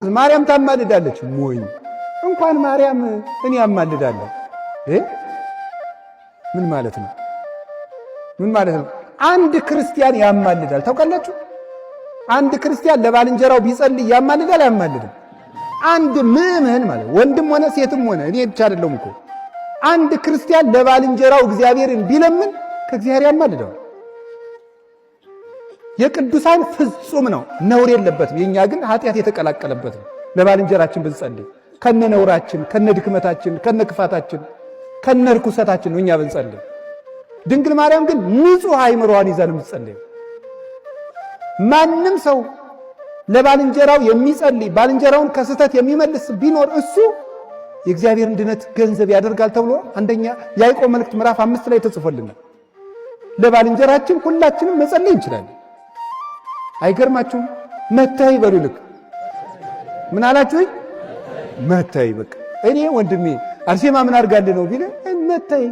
ማርያም ታማልዳለች። ሞኝ እንኳን ማርያም እኔ ያማልዳለሁ። ምን ማለት ነው? ምን ማለት ነው? አንድ ክርስቲያን ያማልዳል። ታውቃላችሁ? አንድ ክርስቲያን ለባልንጀራው ቢጸልይ ያማልዳል አያማልድም? አንድ ምእመን ማለት ወንድም ሆነ ሴትም ሆነ እኔ ብቻ አይደለም እኮ አንድ ክርስቲያን ለባልንጀራው እግዚአብሔርን ቢለምን ከእግዚአብሔር ያማልደዋል። የቅዱሳን ፍጹም ነው፣ ነውር የለበትም። የኛ ግን ኃጢአት የተቀላቀለበት ነው። ለባልንጀራችን ብንጸልይ ከነ ነውራችን፣ ከነ ድክመታችን፣ ከነ ክፋታችን፣ ከነ ርኩሰታችን ነው እኛ ብንጸልይ። ድንግል ማርያም ግን ንጹሕ አእምሮዋን ይዛን የምትጸልይ። ማንም ሰው ለባልንጀራው የሚጸልይ ባልንጀራውን ከስህተት የሚመልስ ቢኖር እሱ የእግዚአብሔርን ድነት ገንዘብ ያደርጋል ተብሎ አንደኛ ያዕቆብ መልእክት ምዕራፍ 5 ላይ ተጽፎልናል። ለባልንጀራችን ሁላችንም መጸለይ እንችላለን። አይገርማችሁም? መታይ በሉ። ልክ ምን አላችሁ? መታይ። በቃ እኔ ወንድሜ አርሴማ ምን አድርጋልህ ነው ቢል መታይ